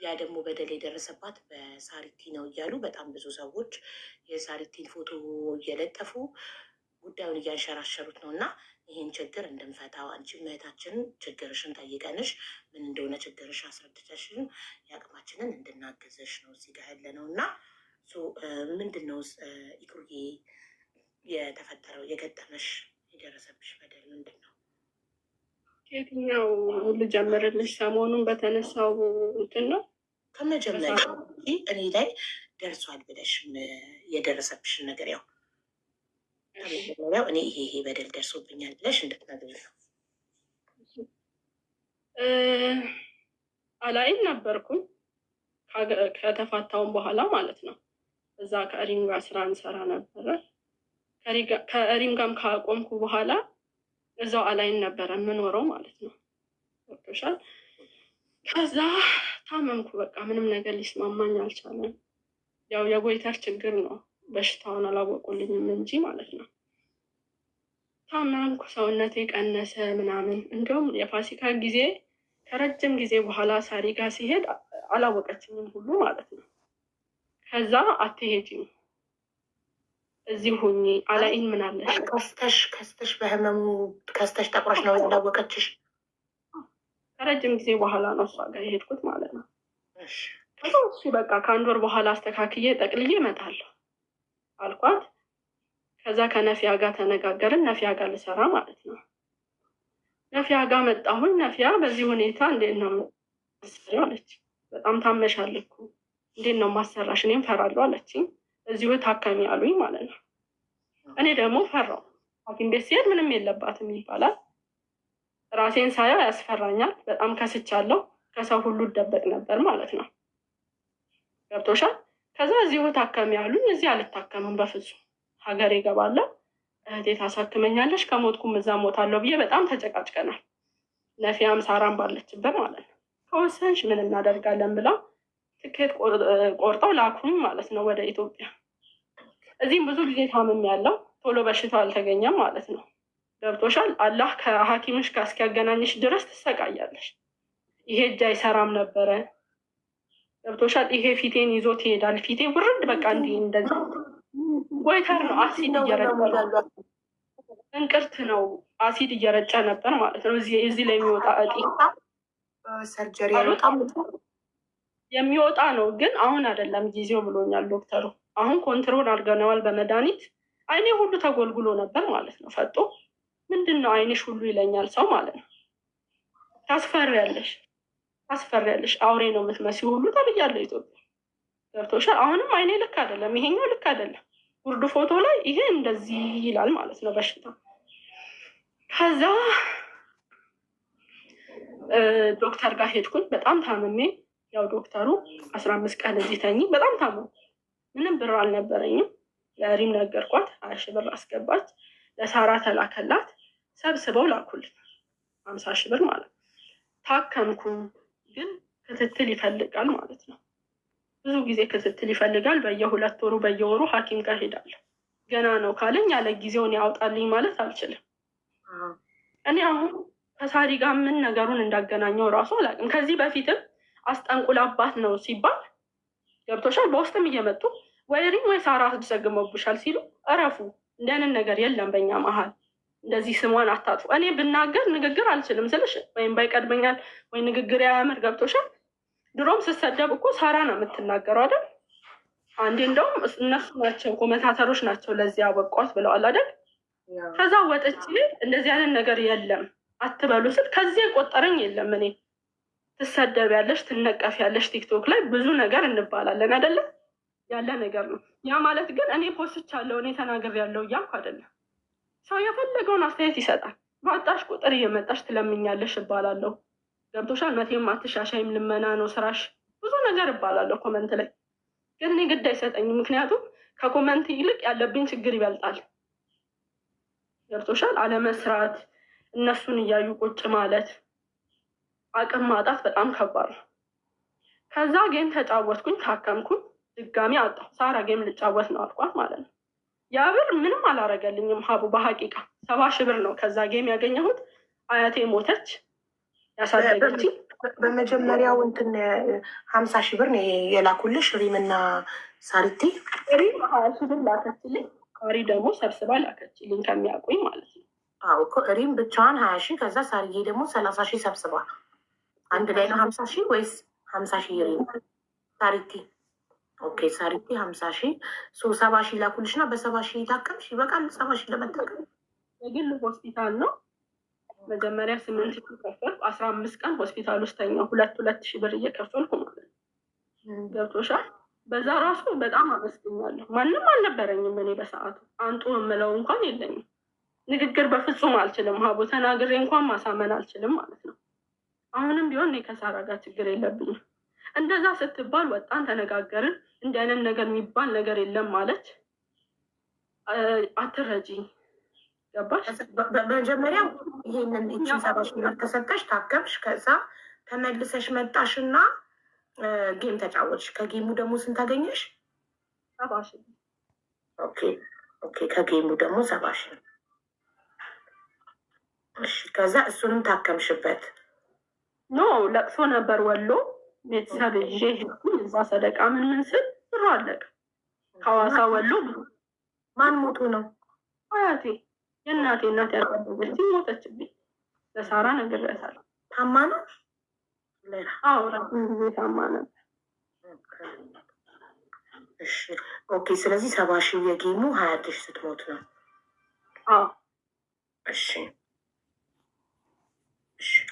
ያ ደግሞ በደል የደረሰባት በሳሪቲ ነው እያሉ በጣም ብዙ ሰዎች የሳሪቲን ፎቶ እየለጠፉ ጉዳዩን እያንሸራሸሩት ነው። እና ይህን ችግር እንድንፈታው አንቺ እህታችንን ችግርሽን ጠይቀንሽ ምን እንደሆነ ችግርሽ አስረድተሽን የአቅማችንን እንድናግዝሽ ነው እዚህ ጋር ያለ ነው። እና ምንድን ነው ኢክሩዬ የተፈጠረው የገጠመሽ የደረሰብሽ በደል ምንድን ነው? የትኛው ልጀምርልሽ? ሰሞኑን በተነሳው እንትን ነው ከመጀመሪያ እኔ ላይ ደርሷል ብለሽ የደረሰብሽን ነገር ያው ከመጀመሪያው እኔ ይሄ በደል ደርሶብኛል ብለሽ እንድትነግሪኝ ነው። አላይን ነበርኩኝ ከተፋታውን በኋላ ማለት ነው። እዛ ከሪም ጋር ስራ እንሰራ ነበረ። ከሪም ጋርም ካቆምኩ በኋላ እዛው አላይን ነበረ የምኖረው ማለት ነው። ገብቶሻል? ከዛ ታመምኩ። በቃ ምንም ነገር ሊስማማኝ አልቻለም። ያው የጎይተር ችግር ነው፣ በሽታውን አላወቁልኝም እንጂ ማለት ነው። ታመምኩ፣ ሰውነቴ ቀነሰ ምናምን። እንዲሁም የፋሲካ ጊዜ ከረጅም ጊዜ በኋላ ሳሪ ጋር ሲሄድ አላወቀችኝም ሁሉ ማለት ነው። ከዛ አትሄጂም እዚህ ሁኚ አላይን ምን አለሽ ከስተሽ በህመሙ ከስተሽ ጠቁረሽ ነው ያላወቀችሽ? ከረጅም ጊዜ በኋላ ነው እሷ ጋር የሄድኩት ማለት ነው። እሱ በቃ ከአንድ ወር በኋላ አስተካክዬ ጠቅልዬ እመጣለሁ አልኳት። ከዛ ከነፊያ ጋር ተነጋገርን፣ ነፊያ ጋር ልሰራ ማለት ነው። ነፊያ ጋር መጣሁኝ። ነፊያ በዚህ ሁኔታ እንዴት ነው የምትሰሪው አለች። በጣም ታመሻል እኮ እንዴት ነው ማሰራሽ? እኔም ፈራለሁ አለችኝ። እዚሁ ታከሚ አሉኝ ማለት ነው። እኔ ደግሞ ፈራው። ሐኪም ቤት ሲሄድ ምንም የለባትም ይባላል። ራሴን ሳየው ያስፈራኛል። በጣም ከስቻለሁ። ከሰው ሁሉ እደበቅ ነበር ማለት ነው። ገብቶሻል? ከዛ እዚሁ ታከሚ አሉኝ። እዚህ አልታከምም በፍጹም ሀገሬ እገባለሁ፣ እህቴ ታሳክመኛለሽ፣ ከሞትኩም እዛ ሞታለሁ ብዬ በጣም ተጨቃጭቀናል። ነፊያም ሳራም ባለችበት ማለት ነው። ከወሰንሽ ምን እናደርጋለን ብላ ትኬት ቆርጠው ላኩኝ ማለት ነው ወደ ኢትዮጵያ። እዚህም ብዙ ጊዜ ታምም ያለው ቶሎ በሽታው አልተገኘም ማለት ነው። ገብቶሻል? አላህ ከሐኪምሽ ጋር እስኪያገናኝሽ ድረስ ትሰቃያለሽ። ይሄ እጅ አይሰራም ነበረ። ገብቶሻል? ይሄ ፊቴን ይዞት ይሄዳል። ፊቴ ውርድ በቃ እንዲህ እንደዚህ ጎይተር ነው፣ አሲድ እየረጨ እንቅርት ነው፣ አሲድ እየረጨ ነበር ማለት ነው። እዚህ ላይ የሚወጣ እጢ ሰርጀሪ የሚወጣ ነው፣ ግን አሁን አይደለም ጊዜው ብሎኛል ዶክተሩ። አሁን ኮንትሮል አድርገነዋል በመድኃኒት። አይኔ ሁሉ ተጎልጉሎ ነበር ማለት ነው። ፈጦ ምንድን ነው አይንሽ ሁሉ ይለኛል ሰው ማለት ነው። ታስፈሪያለሽ፣ አውሬ ነው የምትመስይው ሁሉ ተብያለሁ ኢትዮጵያ። ገብቶሻል? አሁንም አይኔ ልክ አይደለም፣ ይሄኛው ልክ አይደለም። ጉርድ ፎቶ ላይ ይሄ እንደዚህ ይላል ማለት ነው በሽታ። ከዛ ዶክተር ጋር ሄድኩኝ። በጣም ታምሜ ያው ዶክተሩ 15 ቀን እዚህ ተኝ። በጣም ታመምኩ። ምንም ብር አልነበረኝም። ለሪም ነገርኳት፣ 20 ሺህ ብር አስገባች። ለሳራ ተላከላት፣ ሰብስበው ላኩልን 50 ሺህ ብር ማለት ነው። ታከምኩኝ፣ ግን ክትትል ይፈልጋል ማለት ነው። ብዙ ጊዜ ክትትል ይፈልጋል። በየ2 ወሩ በየወሩ ሐኪም ጋር ሄዳለሁ። ገና ነው ካለኝ ያለ ጊዜውን ያውጣልኝ ማለት አልችልም። እኔ አሁን ከሳሪ ጋር ምን ነገሩን እንዳገናኘው እራሱ አላውቅም። ከዚህ በፊትም አስጠንቁላባት ነው ሲባል ገብቶሻል። በውስጥም እየመጡ ወይ ሪም ወይ ሳራ ተዘግመውብሻል ሲሉ እረፉ፣ እንደንን ነገር የለም በእኛ መሀል፣ እንደዚህ ስሟን አታጥፉ። እኔ ብናገር ንግግር አልችልም ስልሽ ወይም ባይቀድመኛል ወይ ንግግር ያያምር። ገብቶሻል? ድሮም ስሰደብ እኮ ሳራ ነው የምትናገረው አይደል? አንዴ እንደውም እነሱ ናቸው ኮመንታተሮች ናቸው ለዚህ ያበቋት ብለዋል አይደል? ከዛ ወጥቼ እንደዚህ አይነት ነገር የለም አትበሉ ስል ከዚህ የቆጠረኝ የለም። እኔ ትሰደቢያለሽ፣ ትነቀፊያለሽ፣ ቲክቶክ ላይ ብዙ ነገር እንባላለን አይደለም? ያለ ነገር ነው። ያ ማለት ግን እኔ ፖስቻለሁ እኔ ተናግሬያለሁ እያልኩ አይደለም። ሰው የፈለገውን አስተያየት ይሰጣል። ባጣሽ ቁጥር እየመጣሽ ትለምኛለሽ እባላለሁ። ገብቶሻል? መቼም አትሻሻይም፣ ልመና ነው ስራሽ፣ ብዙ ነገር እባላለሁ ኮመንት ላይ። ግን እኔ ግድ አይሰጠኝም፣ ምክንያቱም ከኮመንት ይልቅ ያለብኝ ችግር ይበልጣል። ገብቶሻል? አለመስራት፣ እነሱን እያዩ ቁጭ ማለት፣ አቅም ማጣት በጣም ከባድ ነው። ከዛ ጌም ተጫወትኩኝ፣ ታከምኩኝ፣ ድጋሚ አጣሁ። ሳራ ጌም ልጫወት ነው አልኳት ማለት ነው። ያ ብር ምንም አላረገልኝም ሀቡ። በሀቂቃ 70 ሺህ ብር ነው ከዛ ጌም ያገኘሁት። አያቴ ሞተች፣ ያሳደገችኝ በመጀመሪያው እንትን 50,000 ብር ነው የላኩልሽ ሪምና ሳሪቲ። ሪም 20,000 ብር ላከችልኝ። ሳሪ ደግሞ ሰብስባ ላከችልኝ ከሚያውቁኝ ማለት ነው። አዎ እኮ ሪም ብቻዋን 20,000 ከዛ ሳርዬ ደግሞ 30,000 ሰብስባ አንድ ላይ ነው 50,000 ወይስ 50,000 ሪም ሳሪቲ? ኦኬ ሳሪቲ 50,000 70,000 ላኩልሽ እና በ70,000 ታከምሽ። ይበቃል 70,000 ለመታከም። የግል ሆስፒታል ነው። መጀመሪያ 8,000 ከፈልኩ። 15 ቀን ሆስፒታል ውስጥ ተኛው። 2,000 ብር እየከፈልኩ ማለት ነው። ገብቶሻል? በዛ ራሱ በጣም አመስግኛለሁ። ማንም አልነበረኝም እኔ በሰዓቱ አንጡ የምለው እንኳን የለኝም። ንግግር በፍጹም አልችልም። ሀቦ ተናግሬ እንኳን ማሳመን አልችልም ማለት ነው። አሁንም ቢሆን እኔ ከሳራ ጋር ችግር የለብኝም። እንደዛ ስትባል ወጣን፣ ተነጋገርን። እንዲህ አይነት ነገር የሚባል ነገር የለም ማለት አትረጂኝ። ገባሽ? በመጀመሪያ ይሄንን ይችን 70,000 ብር ተሰጠሽ፣ ታከምሽ። ከዛ ተመልሰሽ መጣሽና ጌም ተጫወትሽ። ከጌሙ ደግሞ ስንት አገኘሽ? 70,000። ኦኬ ከጌሙ ደግሞ 70,000። እሺ ከዛ እሱንም ታከምሽበት? ኖ ለቅሶ ነበር ወሎ ቤተሰብ ይዤ ሄድኩኝ። እዛ ሰደቃ ምን ስል ብሩ አለቀ። ከሐዋሳ ወሎ ማን ሞቱ ነው? አያቴ የእናቴ እናት ያልቀበለች ሞተችብኝ። ለሳራ ነግሬያታለሁ። ታማ ነው? አዎ ጊዜ ታማ ነበር። እሺ ኦኬ። ስለዚህ 70,000 የጌሙ 20,000 ስትሞት ነው። አዎ እሺ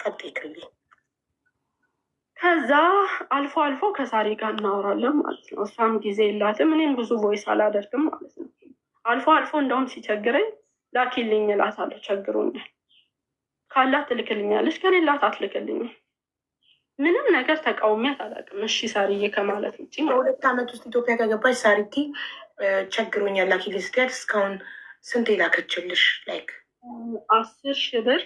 ቀጥይልኝ። ከዛ አልፎ አልፎ ከሳሪ ጋር እናወራለን ማለት ነው። እሷም ጊዜ የላትም፣ እኔም ብዙ ቮይስ አላደርግም ማለት ነው። አልፎ አልፎ እንደውም ሲቸግረኝ ላኪልኝ እላታለሁ። ቸግሮኛል ካላት ትልክልኛለች፣ ከሌላት አትልክልኝም። ምንም ነገር ተቃውሚያት አላውቅም። እሺ ሳሪዬ ከማለት ውጭ። በ2 ዓመት ውስጥ ኢትዮጵያ ከገባች ሳሪቲ ቸግሮኛል ላኪልኝ ስትያት እስካሁን ስንት የላከችልሽ? ላይክ 10,000 ብር።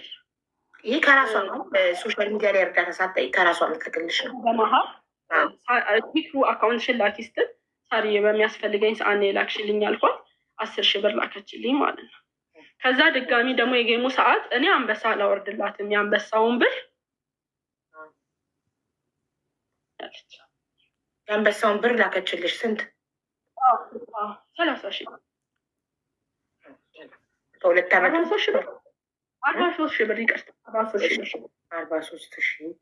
ይህ ከራሷ ነው። ሶሻል ሚዲያ ላይ እርዳታ ሳትጠይቅ ከራሷ የምትልክልሽ ነው። በመሀል ቲክሩ አካውንትሽን ላኪ ስትል ሳሪዬ በሚያስፈልገኝ ሰዓት ነው የላክሽልኝ አልኳት። 10,000 ብር ላከችልኝ ማለት ነው። ከዛ ድጋሚ ደግሞ የጌሙ ሰዓት እኔ አንበሳ አላወርድላትም የአንበሳውን ብር የአንበሳውን ብር ላከችልሽ። ስንት? 30,000 በ2 ዓመት 43,000 ብር 43,000 ብር ይቅርታ 43,000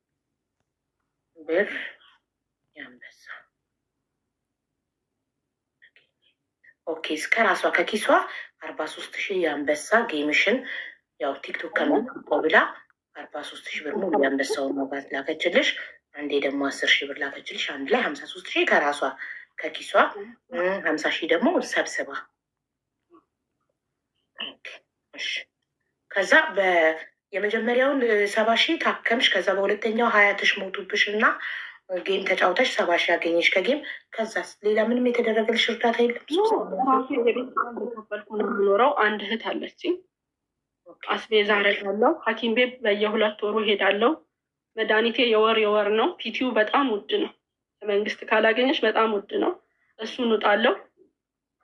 ብር የአንበሳ። ኦኬ እስከ ራሷ ከኪሷ 43,000 የአንበሳ ጌምሽን ያው ቲክቶክ ከሚቆ ብላ 43,000 ብር ሙሉ የአንበሳውን መባት ላከችልሽ። አንዴ ደግሞ 10,000 ብር ላከችልሽ። አንድ ላይ 53,000 ከራሷ ከኪሷ 50,000 ደግሞ ሰብስባ። ከዛ የመጀመሪያውን 70,000 ታከምሽ። ከዛ በሁለተኛው 20,000 ሞቱብሽ እና ጌም ተጫውተሽ 70,000 ያገኘሽ ከጌም። ከዛስ ሌላ ምንም የተደረገልሽ እርዳታ የለም? ነው የምኖረው። አንድ እህት አለችኝ። አስቤዛ አደርጋለሁ። ሐኪም ቤት በየ2 ወሩ ሄዳለሁ። መድኃኒቴ የወር ነው። ፒቲዩ በጣም ውድ ነው። መንግስት ካላገኘች በጣም ውድ ነው። እሱን ውጣለሁ።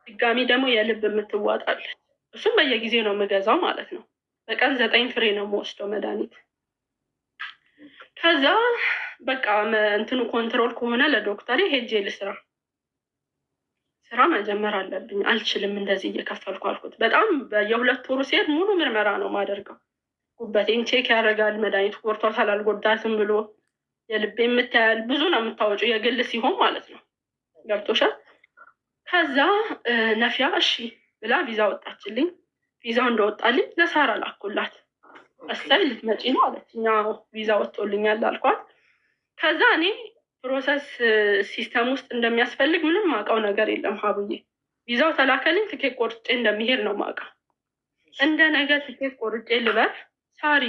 ድጋሚ ደግሞ የልብ የምትዋጣለች። እሱም በየጊዜው ነው የምገዛው ማለት ነው። በቀን 9 ፍሬ ነው የምወስደው መድኃኒት። ከዛ በቃ እንትኑ ኮንትሮል ከሆነ ለዶክተሬ ሄጄ ልስራ። ስራ መጀመር አለብኝ። አልችልም እንደዚህ እየከፈልኩ አልኩት። በጣም በየ2 ወሩ ሲሄድ ሙሉ ምርመራ ነው የማደርገው። ጉበቴን ቼክ ያደርጋል። መድኃኒቱ ጎድቷታል አልጎዳትም ብሎ የልቤ የምታያል ብዙ ነው የምታወጪው፣ የግል ሲሆን ማለት ነው። ገብቶሻል? ከዛ ነፊያ እሺ ብላ ቪዛ ወጣችልኝ። ቪዛው እንደወጣልኝ ለሳራ ላኩላት። እሰይ ልትመጪ ነው አለች። እኛ ቪዛ ወጥቶልኛል አልኳት። ከዛ እኔ ፕሮሰስ ሲስተም ውስጥ እንደሚያስፈልግ ምንም ማውቀው ነገር የለም ሀቡዬ። ቪዛው ተላከልኝ። ትኬት ቆርጬ እንደሚሄድ ነው ማውቀው። እንደ ነገ ትኬት ቆርጬ ልበር ሳሪ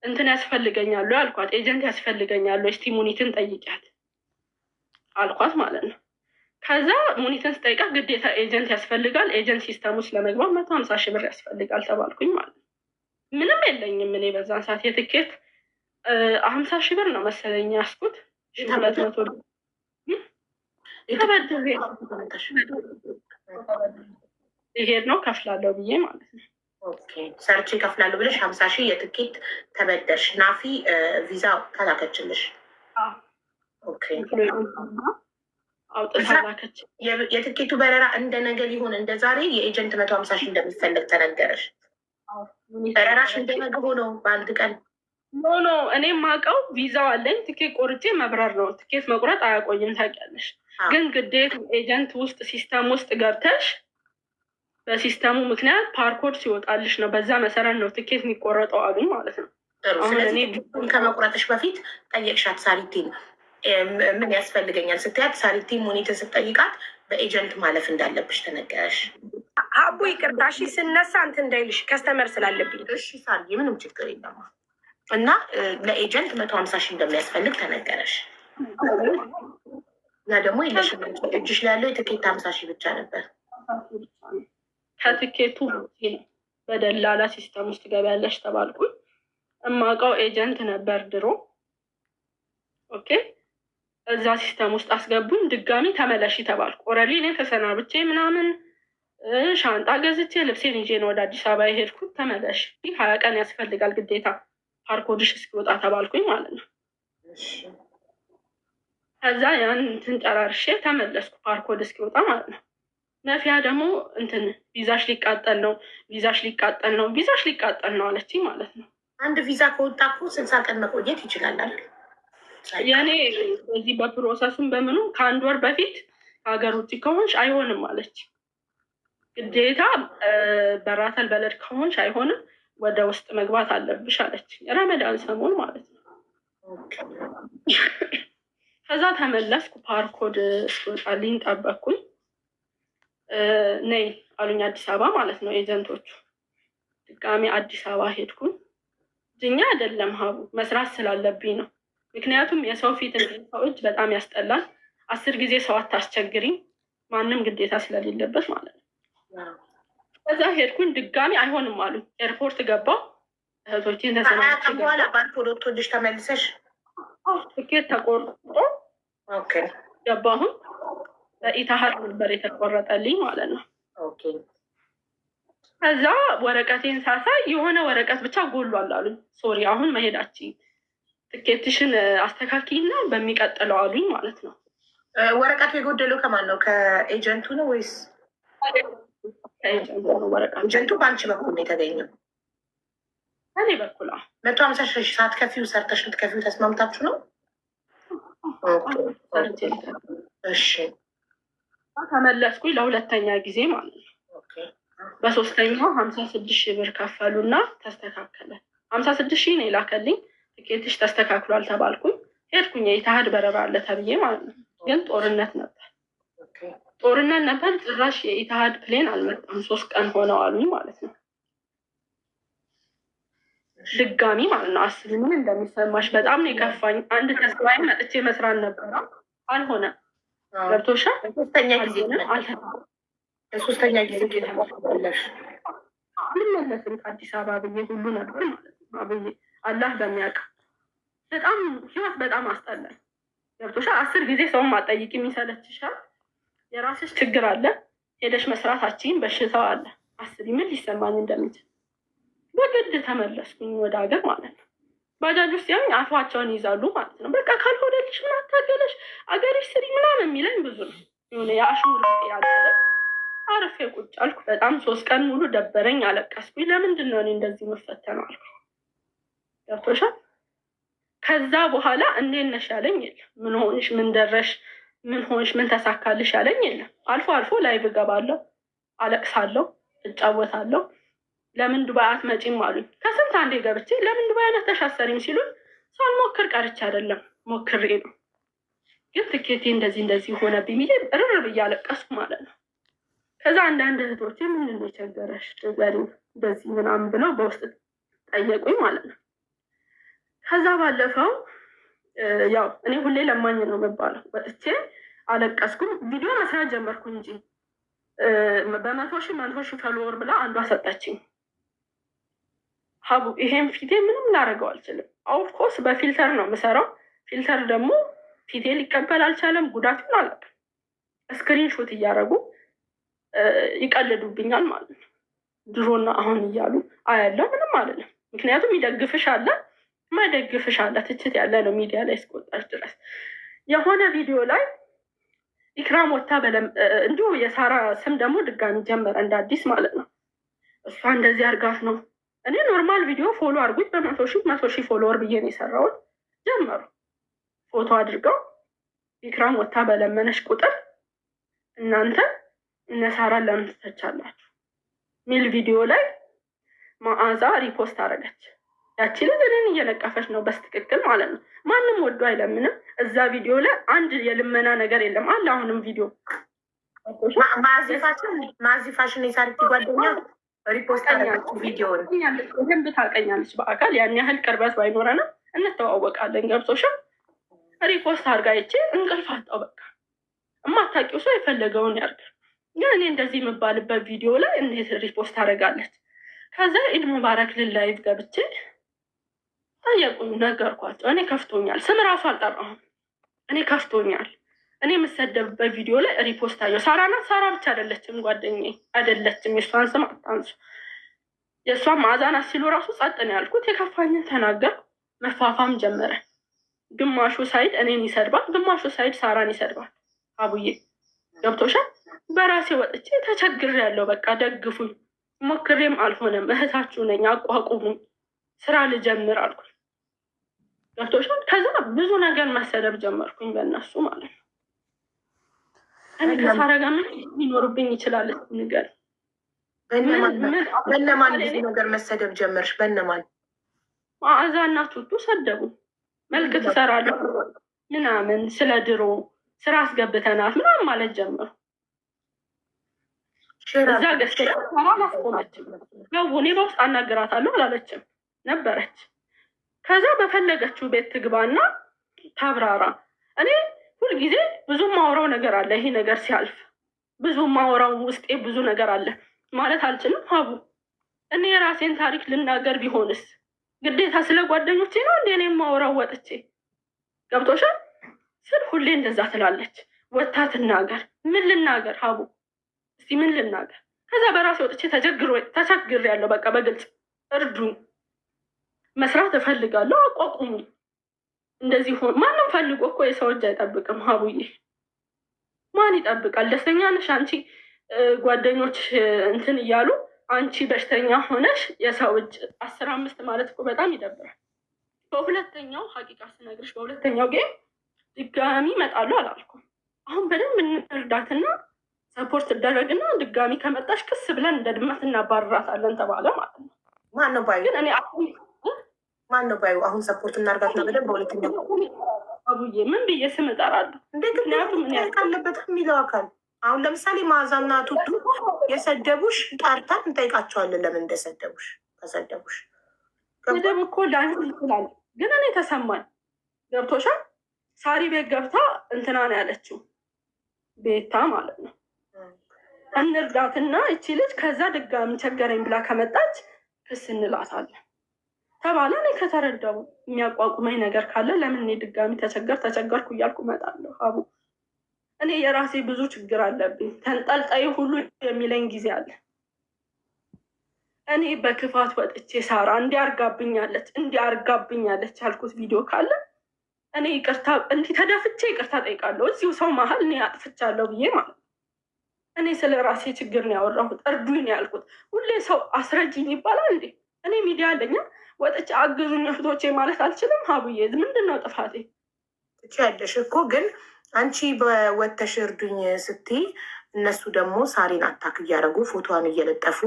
እንትን ያስፈልገኛሉ አልኳት። ኤጀንት ያስፈልገኛሉ፣ እስቲ ሙኒትን ጠይቂያት አልኳት ማለት ነው። ከዛ ሙኒትን ስጠይቃት ግዴታ ኤጀንት ያስፈልጋል፣ ኤጀንት ሲስተም ውስጥ ለመግባት 150,000 ብር ያስፈልጋል ተባልኩኝ ማለት ነው። ምንም የለኝም እኔ በዛን ሰዓት። የትኬት 50,000 ብር ነው መሰለኝ ያስኩት። 200 ብር ይሄድ ነው ከፍላለሁ ብዬ ማለት ነው። ኦኬ ሰርቼ እከፍላለሁ ብለሽ 50,000 የትኬት ተበደርሽ። ናፊ ቪዛ ተላከችልሽ? ኦኬ የትኬቱ በረራ እንደ ነገ ሊሆን እንደ ዛሬ የኤጀንት 150,000 እንደሚፈለግ ተነገረሽ? በረራሽ እንደ ነገ ሆኖ በአንድ ቀን? ኖ እኔ ማውቀው ቪዛው አለኝ፣ ትኬት ቆርጬ መብረር ነው። ትኬት መቁረጥ አያቆይም ታውቂያለሽ። ግን ግዴታ ኤጀንት ውስጥ ሲስተም ውስጥ ገብተሽ በሲስተሙ ምክንያት ፓርኮድ ሲወጣልሽ ነው። በዛ መሰረት ነው ትኬት የሚቆረጠው አሉኝ ማለት ነው። ስለዚህ ከመቁረጥሽ በፊት ጠየቅሻት ሳሪቲን ምን ያስፈልገኛል ስትያት፣ ሳሪቲን ሙኒትን ስትጠይቃት በኤጀንት ማለፍ እንዳለብሽ ተነገረሽ? አቡ ይቅርታ እሺ፣ ስነሳ እንትን እንዳይልሽ ከስተመር ስላለብኝ። እሺ ሳሪ ምንም ችግር የለም። እና ለኤጀንት 150,000 እንደሚያስፈልግ ተነገረሽ እና ደግሞ የለሽም እጅሽ ላይ ያለው የትኬት 50,000 ብቻ ነበር። ከትኬቱ በደላላ ሲስተም ውስጥ ገቢያለሽ ተባልኩኝ። እማውቀው ኤጀንት ነበር ድሮ። ኦኬ እዛ ሲስተም ውስጥ አስገቡኝ። ድጋሚ ተመለሽ ተባልኩ። ኦልሬዲ እኔ ተሰናብቼ ምናምን ሻንጣ ገዝቼ ልብሴን ይዤ ነው ወደ አዲስ አበባ የሄድኩት። ተመለሽ 20 ቀን ያስፈልጋል ግዴታ ፓርኮድሽ እስኪወጣ ተባልኩኝ ማለት ነው። ከዛ ያን እንትን ጨራርሼ ተመለስኩ ፓርኮድ እስኪወጣ ማለት ነው። ነፊያ ደግሞ እንትን ቪዛሽ ሊቃጠል ነው፣ ቪዛሽ ሊቃጠል ነው፣ ቪዛሽ ሊቃጠል ነው አለችኝ ማለት ነው። አንድ ቪዛ ከወጣ እኮ 60 ቀን መቆየት ይችላል አይደል? የኔ በዚህ በፕሮሰሱም በምኑም ከ1 ወር በፊት ሀገር ውጭ ከሆንሽ አይሆንም አለች። ግዴታ በራተል በለድ ከሆንሽ አይሆንም፣ ወደ ውስጥ መግባት አለብሽ አለች። ረመዳን ሰሞን ማለት ነው። ከዛ ተመለስኩ። ፓርኮድ እስኪወጣልኝ ጠበቅኩኝ። ነይ አሉኝ አዲስ አበባ ማለት ነው ኤጀንቶቹ። ድጋሚ አዲስ አበባ ሄድኩኝ። ድኛ አይደለም ሀቡ መስራት ስላለብኝ ነው። ምክንያቱም የሰው ፊት ሰው እጅ በጣም ያስጠላል። 10 ጊዜ ሰው አታስቸግሪ፣ ማንም ግዴታ ስለሌለበት ማለት ነው። ከዛ ሄድኩኝ። ድጋሚ አይሆንም አሉኝ። ኤርፖርት ገባሁ። እህቶቼን ተሰናብቼ በኋላ ፓስፖርት ወጥቶልሽ ተመልሰሽ ትኬት ተቆርጦ ገባሁን። በኢታሀድ ነበር የተቆረጠልኝ ማለት ነው። ከዛ ወረቀቴን ሳሳይ የሆነ ወረቀት ብቻ ጎሏል አሉኝ። ሶሪ አሁን መሄዳችን ትኬትሽን አስተካኪና በሚቀጥለው አሉኝ ማለት ነው። ወረቀቱ የጎደለው ከማን ነው? ከኤጀንቱ ነው ወይስ? ከኤጀንቱ ነው ወረቀቱ። ኤጀንቱ በአንቺ በኩል ነው የተገኘው? እኔ በኩል 150,000 ሳትከፊው ሰርተሽ ልትከፊው ተስማምታችሁ ነው? እሺ ተመለስኩኝ ለሁለተኛ ጊዜ ማለት ነው። በሶስተኛው 56,000 ብር ከፈሉና ተስተካከለ። 56,000 ነው የላከልኝ። ትኬትሽ ተስተካክሏል ተባልኩኝ። ሄድኩኝ። የኢትሃድ በረራ አለ ተብዬ ማለት ነው። ግን ጦርነት ነበር። ጭራሽ የኢትሃድ ፕሌን አልመጣም። 3 ቀን ሆነው አሉኝ ማለት ነው። ድጋሚ ማለት ነው። አስቢ ምን እንደሚሰማሽ። በጣም ነው የከፋኝ። አንድ ተስፋዬ መጥቼ መስራት ነበረ፣ አልሆነ። ገብቶሻል? ሶስተኛ ጊዜ አልመለስም ከአዲስ አበባ ብዬ ሁሉ ነበር ማለት ነው። ብዬ አላህ በሚያውቅ በጣም ህይወት በጣም አስጠላኝ። ገብቶሻል? 10 ጊዜ ሰውን ማጠይቅ የሚሰለችሻል። የራስሽ ችግር አለ፣ ሄደሽ መስራታችን በሽታው አለ። አስቢ ምን ሊሰማኝ እንደሚችል። በግድ ተመለስኩኝ ወደ ሀገር ማለት ነው። ባጃጅ ውስጥ ያኝ አፋቸውን ይዛሉ ማለት ነው። በቃ ካልሆነልሽ ምን አታገለሽ አገርሽ ስሪ ምናምን የሚለኝ ብዙ ነው። የሆነ የአሽሙር ያለ አረፌ ቁጭ አልኩ። በጣም 3 ቀን ሙሉ ደበረኝ፣ አለቀስኩኝ። ለምንድን ነው እኔ እንደዚህ የምፈተነው አልኩ። ገብቶሻል? ከዛ በኋላ እንዴት ነሽ ያለኝ የለም። ምን ሆንሽ፣ ምን ደረሽ፣ ምን ሆንሽ፣ ምን ተሳካልሽ ያለኝ የለም። አልፎ አልፎ ላይቭ እገባለሁ፣ አለቅሳለሁ፣ እጫወታለሁ። ለምን ዱባይ አትመጪም አሉኝ። ከስንት አንዴ ገብቼ ለምን ዱባይ አትተሻሰሪም ሲሉኝ ሳልሞክር ቀርቼ አይደለም ሞክሬ ነው። ግን ትኬቴ እንደዚህ ሆነብኝ ብዬ እርር ብዬ አለቀስኩ ማለት ነው። ከዛ አንዳንድ እህቶቼ ምንድን ነው የቸገረሽ እንደዚህ ምናምን ብለው በውስጥ ጠየቁኝ ማለት ነው። ከዛ ባለፈው ያው እኔ ሁሌ ለማኝ ነው የምባለው። ወጥቼ አለቀስኩም። ቪዲዮ መስራት ጀመርኩ እንጂ በ100,000 ፎሎወር ብላ አንዷ ሰጠችኝ። ሀቡ ይሄን ፊቴ ምንም ላደርገው አልችልም። ኦፍኮርስ በፊልተር ነው የምሰራው። ፊልተር ደግሞ ፊቴ ሊቀበል አልቻለም። ጉዳቱን አላውቅም። ስክሪን ሾት እያደረጉ ይቀልዱብኛል ማለት ነው። ድሮና አሁን እያሉ አያለው። ምንም አይደለም። ምክንያቱም ይደግፍሽ አለ ማይደግፍሽ አለ። ትችት ያለ ነው ሚዲያ ላይ እስከወጣች ድረስ። የሆነ ቪዲዮ ላይ ኢክራም ወታ እንዲሁ የሳራ ስም ደግሞ ድጋሚ ጀመረ እንደ አዲስ ማለት ነው። እሷ እንደዚህ አርጋት ነው። እኔ ኖርማል ቪዲዮ ፎሎ አድርጉት በ100,000 ፎሎወር ብዬ ነው የሰራውን። ጀመሩ ፎቶ አድርገው ኢክራም ወታ በለመነሽ ቁጥር እናንተ እነ ሳራን ለምን ትተቻላችሁ ሚል ቪዲዮ ላይ መዓዛ ሪፖስት አደረገች። ያቺ ልጅ እኔን እየነቀፈች ነው በስትክክል ማለት ነው። ማንም ወዶ አይለምንም። እዛ ቪዲዮ ላይ አንድ የልመና ነገር የለም አለ። አሁንም ቪዲዮ ማዚፋሽን የሳሪቲ ጓደኛ ሪፖስት አደረገች ቪዲዮን። ደንብ ታውቀኛለች በአካል ያን ያህል ቅርበት ባይኖረንም እንተዋወቃለን። ገብቶሻል? ሪፖስት አድርጋ ይቼ እንቅልፍ አጣው። በቃ የማታውቂው ሰው የፈለገውን ያርግ። ግን እኔ እንደዚህ የምባልበት ቪዲዮ ላይ እንዴት ሪፖስት አደርጋለች? ከዛ ኢድ ሙባረክ ላይቭ ገብቼ ጠየቁኝ፣ ነገርኳቸው። እኔ ከፍቶኛል፣ ስም ራሱ አልጠራሁም። እኔ ከፍቶኛል። እኔ የምሰደብበት ቪዲዮ ላይ ሪፖስት አየሁ። ሳራ ናት። ሳራ ብቻ አይደለችም፣ ጓደኛዬ አይደለችም። የእሷን ስም አታንሱ። የእሷን መዓዛ ናት ሲሉ ራሱ ጸጥ ነው ያልኩት። የከፋኝን ተናገርኩ። መፋፋም ጀመረ። ግማሹ ሳይድ እኔን ይሰድባል፣ ግማሹ ሳይድ ሳራን ይሰድባል። አቡዬ ገብቶሻል? በራሴ ወጥቼ ተቸግሬያለሁ። በቃ ደግፉኝ። ሞክሬም አልሆነም። እህታችሁ ነኝ፣ አቋቁሙኝ፣ ስራ ልጀምር አልኩኝ። ገብቶሻል? ከዛ ብዙ ነገር መሰደብ ጀመርኩኝ በእነሱ ማለት ነው። እኔ ከሳራ ጋር ምን ሊኖርብኝ ይችላል? ንገር። በእነማን ብዙ ነገር መሰደብ ጀመርሽ? በእነማን? መዓዛ እና ቱቱ ሰደቡ። መልክ ትሰራለህ ምናምን፣ ስለ ድሮ ስራ አስገብተናት ምናምን ማለት ጀመሩ። እዛ ገዝተ ሳራ አላስቆመችም። ያው እኔ በውስጥ አናግራታለሁ አላለችም ነበረች። ከዛ በፈለገችው ቤት ትግባና ታብራራ። እኔ ሁልጊዜ ብዙ ማውራው ነገር አለ። ይሄ ነገር ሲያልፍ ብዙ ማውራው ውስጤ ብዙ ነገር አለ ማለት አልችልም። ሀቡ እኔ የራሴን ታሪክ ልናገር ቢሆንስ ግዴታ ስለ ጓደኞቼ ነው እንዴ እኔ ማውራው? ወጥቼ ገብቶሻል ስል ሁሌ እንደዛ ትላለች። ወታ ትናገር። ምን ልናገር ሀቡ? እስቲ ምን ልናገር? ከዛ በራሴ ወጥቼ ተቸግር ያለው በቃ በግልጽ እርዱኝ፣ መስራት እፈልጋለሁ፣ አቋቁሙ። እንደዚህ ሆን ማንም ፈልጎ እኮ የሰው እጅ አይጠብቅም ሀቡዬ። ማን ይጠብቃል? ደስተኛ ነሽ አንቺ ጓደኞች እንትን እያሉ አንቺ በሽተኛ ሆነሽ የሰው እጅ 15 ማለት እኮ በጣም ይደብራል። በሁለተኛው ሀቂቃ ስነግርሽ በሁለተኛው ጌም ድጋሚ እመጣለሁ አላልኩም። አሁን በደንብ እንርዳትና ሰፖርት ትደረግና ድጋሚ ከመጣሽ ክስ ብለን እንደ ድመት እናባርራታለን ተባለ ማለት ነው። ማነው ባዩ? ግን እኔ ማነው ባዩ? አሁን ሰፖርት እናርጋትና በደንብ በሁለተኛው አቡዬ ምን ብዬ ስም እጠራለሁ? ምክንያቱም አለበት የሚለው አካል አሁን ለምሳሌ መዓዛና ቱቱ የሰደቡሽ ጠርተን እንጠይቃቸዋለን ለምን እንደሰደቡሽ። ከሰደቡሽ ስድብ እኮ ላይሆን ይችላል፣ ግን እኔ ተሰማኝ። ገብቶሻል? ሳሪ ቤት ገብታ እንትና ነው ያለችው፣ ቤታ ማለት ነው። እንርዳትና እቺ ልጅ ከዛ ድጋሚ ቸገረኝ ብላ ከመጣች ክስ እንላታለን ተባለ። እኔ ከተረዳው የሚያቋቁመኝ ነገር ካለ ለምን እኔ ድጋሚ ተቸገርኩ እያልኩ እመጣለሁ። አቡ እኔ የራሴ ብዙ ችግር አለብኝ። ተንጠልጣይ ሁሉ የሚለኝ ጊዜ አለ። እኔ በክፋት ወጥቼ ሳራ እንዲያርጋብኛለች ያልኩት ቪዲዮ ካለ እኔ ይቅርታ እንዲህ ተደፍቼ ይቅርታ ጠይቃለሁ። እዚሁ ሰው መሀል እኔ አጥፍቻለሁ ብዬ ማለት ነው። እኔ ስለ ራሴ ችግር ነው ያወራሁት፣ እርዱኝ ነው ያልኩት። ሁሌ ሰው አስረጅኝ ይባላል እንዴ? እኔ ሚዲያ አለኛ ወጥቼ አግዙኝ እህቶቼ ማለት አልችልም? ሀቡዬ ምንድን ነው ጥፋቴ? ትችያለሽ እኮ ግን አንቺ በወተሽ እርዱኝ ስትይ እነሱ ደግሞ ሳሪን አታክ እያደረጉ ፎቶዋን እየለጠፉ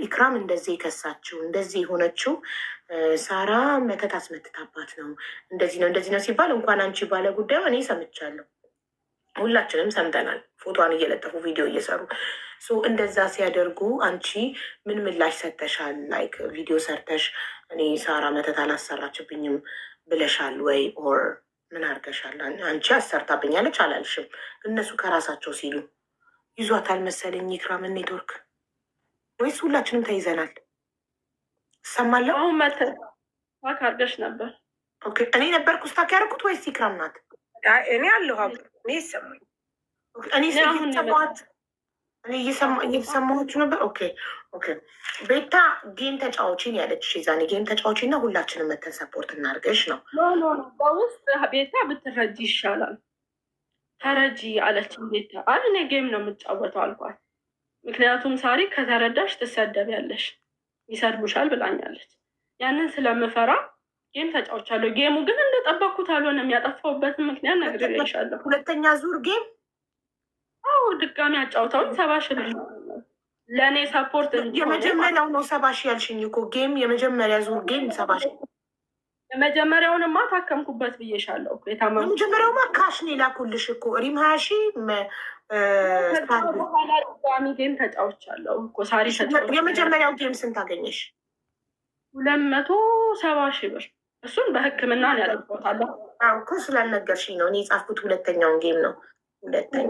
ኢክራም እንደዚህ የከሳችው እንደዚህ የሆነችው ሳራ መተት አስመትታባት ነው እንደዚህ ነው ሲባል እንኳን አንቺ ባለ ጉዳዩ እኔ ሰምቻለሁ፣ ሁላችንም ሰምተናል። ፎቶዋን እየለጠፉ ቪዲዮ እየሰሩ እንደዛ ሲያደርጉ አንቺ ምን ምላሽ ሰተሻል? ላይክ ቪዲዮ ሰርተሽ እኔ ሳራ መተት አላሰራችብኝም ብለሻል ወይ? ኦር ምን አርገሻል? አንቺ አሰርታብኛለች አላልሽም። እነሱ ከራሳቸው ሲሉ ይዟታል መሰለኝ ኢክራምን ኔትወርክ፣ ወይስ ሁላችንም ተይዘናል? እሰማለሁ። አሁን ስታክ አድርገሽ ነበር። እኔ ነበርኩ ስታክ ያደረኩት ወይስ ኢክራም ናት? እኔ አለሁ እኔ ይሰማኝ። እኔ ሰማት እኔ እየሰማችሁ ነበር። ኦኬ ኦኬ። ቤታ ጌም ተጫዋችን ያለችሽ የዛኔ ጌም ተጫዋች እና ሁላችንም መተን ሰፖርት እናድርገሽ ነው። ኖ በውስጥ ቤታ ብትረጂ ይሻላል። ተረጂ አለችኝ ቤታ። አይ እኔ ጌም ነው የምጫወተው አልኳት። ምክንያቱም ሳሪ ከተረዳሽ ትሰደቢያለሽ፣ ይሰድቡሻል ብላኛለች። ያንን ስለምፈራ ጌም ተጫውቻለሁ። ጌሙ ግን እንደጠበኩት አልሆነም። ያጠፋሁበትን ምክንያት ነግሬሻለሁ። ሁለተኛ ዙር ጌም አዎ ድጋሚ አጫውተውኝ 70 ሺህ ብር ነው ለእኔ ሰፖርት። የመጀመሪያው ነው 70 ሺህ ያልሽኝ እኮ ጌም የመጀመሪያ ዙር ጌም 70 ሺህ። የመጀመሪያውንማ ታከምኩበት ብዬሻለሁ እኮ የታመምኩት። የመጀመሪያውማ ካሽ ነው የላኩልሽ እኮ ሪም 20 ሺህ በኋላ ድጋሚ ጌም ተጫውቻለሁ እኮ ሳሪ ተጫውቻለሁ። የመጀመሪያው ጌም ስንት አገኘሽ? 270 ሺህ ብር። እሱን በሕክምና ነው ያደርገውታለሁ። እኮ ስላልነገርሽኝ ነው እኔ የጻፍኩት። ሁለተኛውን ጌም ነው ሁለተኛ